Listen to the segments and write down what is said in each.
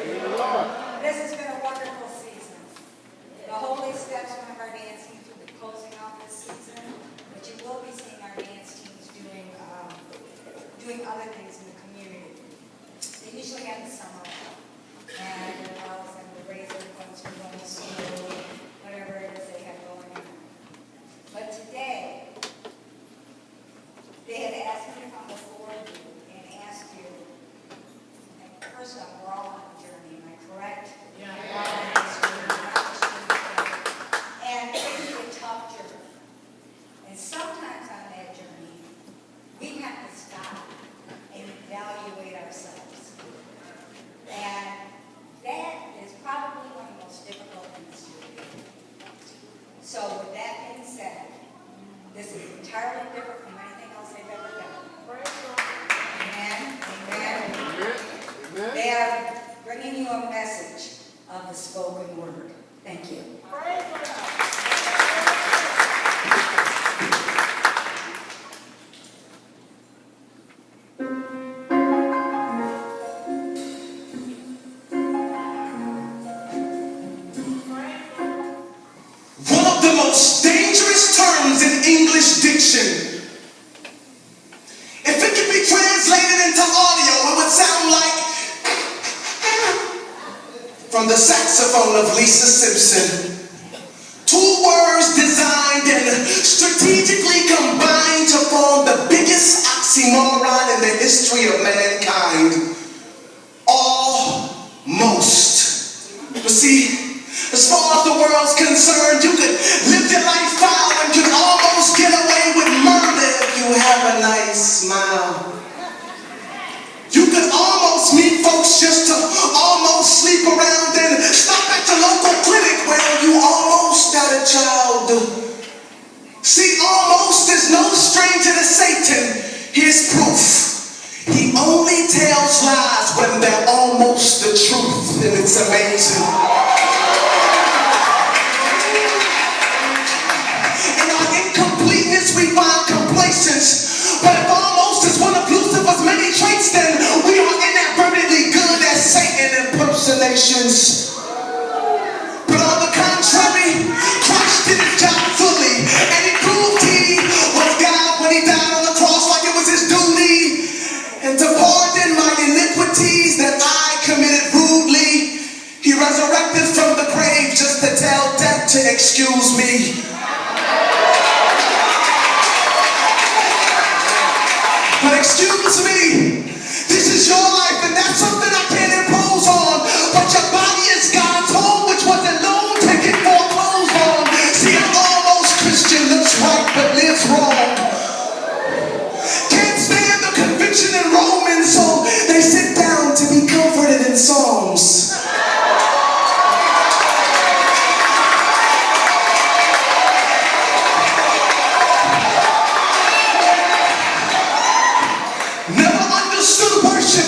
This has been a wonderful season. The Holy Steps, one of our dance teams, will be closing out this season, but you will be seeing our dance teams doing other things in the community. They usually have the summer and it allows them to raise their funds for going to school, whatever it is they have going on. But today, they had asked me to come before you and ask you, and first off, we're all on a journey, am I correct? Yeah. We're all on this journey, not just one day. And it can be a tough journey. And sometimes on that journey, we have to stop and evaluate ourselves. And that is probably one of the most difficult things to do. So with that being said, this is entirely different from anything else they've ever done. Amen. Amen. Amen. They are bringing you a message of the spoken word. Thank you. One of the most dangerous terms in English diction. If it could be translated into audio, it would sound like from the saxophone of Lisa Simpson. Two words designed and strategically combined to form the biggest oxymoron in the history of mankind. Almost. But see, as far as the world's concerned, you could live your life foul and could almost get away with murder if you have a nice smile. You could almost meet folks just to almost sleep around and stop at the local clinic where you almost got a child. See, almost is no stranger to Satan. Here's proof. He only tells lies when they're almost the truth, and it's amazing. We find complacence, but if almost is one of Lucifer's many traits, then we are inadvertently good at Satan impersonations. But on the contrary, Christ did his job fully, and he proved he was God when he died on the cross like it was his duty, and to pardon my iniquities that I committed rudely, he resurrected from the grave just to tell death to excuse me. But excuse me, this is your life and that's something I can't impose on. But your body is God's home, which was a loan ticket foreclosed on. See, an almost Christian looks right but lives wrong. Can't stand the conviction in Romans, so they sit down to be comforted in Psalms.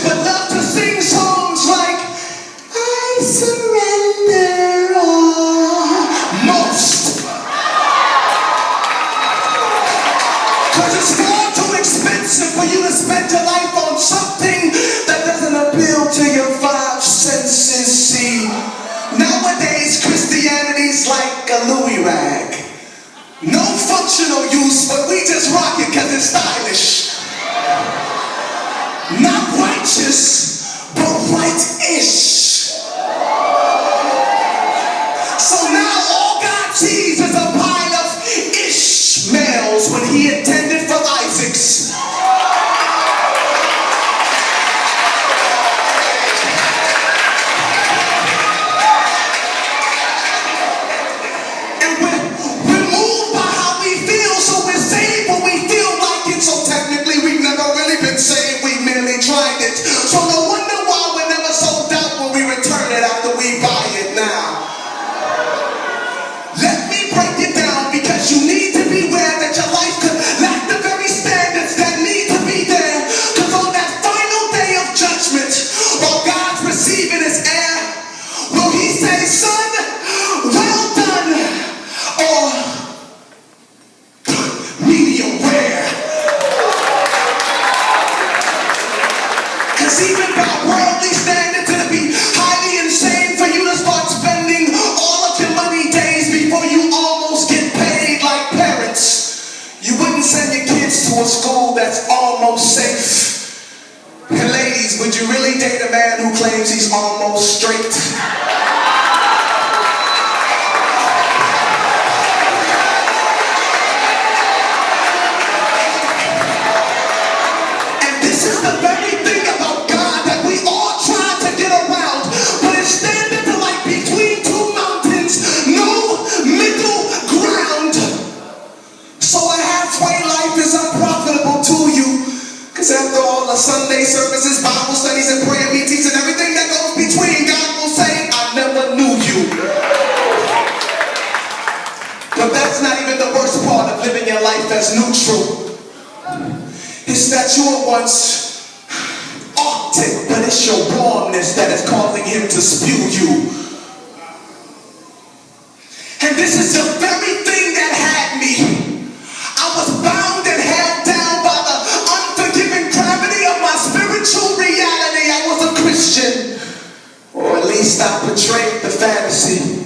But love to sing songs like I surrender almost. Cause it's far too expensive for you to spend your life on something that doesn't appeal to your five senses. See, nowadays Christianity's like a Louis rag. No functional use, but we just rock it cause it's stylish. Not righteous, but right-ish. So now all God sees is a pile of Ishmaels when he intended for Isaacs. And we're moved by how we feel, so we're saved when we feel like it. So technically we've never really been saved. We merely tried it. So no wonder why we're never sold out when we return it after we buy it now. Let me break it down because you need to beware that your life could lack the very standards that need to be there. Because on that final day of judgment, while God's receiving his heir, will he say, son, well done, or medium rare? Even by worldly standards, it'll be highly he's almost straight. This is the very thing about God that we all try to get around, but it's standing to like between two mountains, no middle ground. So a halfway life is unprofitable to you, because after all the Sunday services, Bible studies, and prayer meetings, and everything that goes between, God will say, I never knew you. But that's not even the worst part of living your life as neutral. It's that you were once Arctic, but it's your warmness that is causing him to spew you. And this is the very thing that had me. I was bound and held down by the unforgiving gravity of my spiritual reality. I was a Christian, or at least I portrayed the fantasy,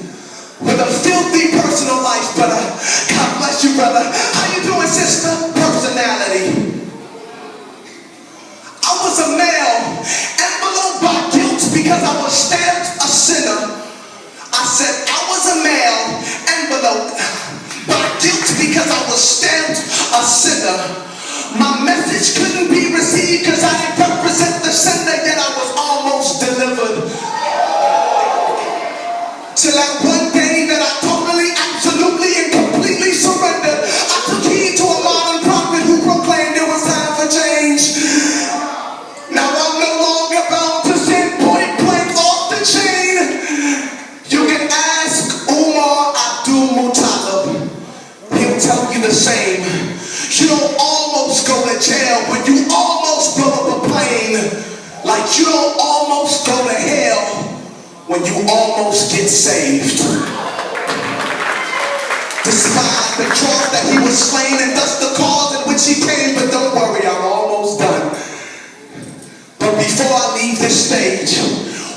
with a filthy personal life. But God bless you, brother. How you doing, sister? Personality. I was a male, enveloped by guilt because I was stamped a sinner. I said I was a male, enveloped by guilt because I was stamped a sinner. My message couldn't be received because I didn't represent the sinner, yet I was almost delivered. Till that one day that I totally, absolutely, and completely surrendered, I took heed to a modern prophet who proclaimed it was time for change. Now I'm no longer bound to sin, point blank off the chain. You can ask Umar Abdul Muttalib. He'll tell you the same. You don't almost go to jail when you almost blow up a plane. Like you don't almost go to hell when you almost get saved. Despise the cross that he was slain, and thus the cause in which he came. But don't worry, I'm almost done. But before I leave this stage,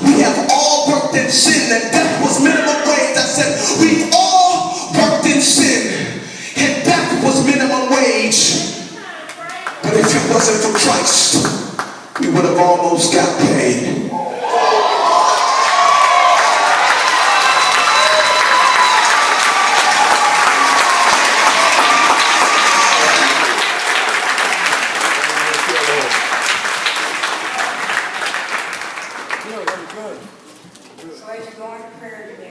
we have all worked in sin, and death was minimum wage. I said, we've all worked in sin, and death was minimum wage. But if it wasn't for Christ, we would have almost got paid. So as you go into prayer today,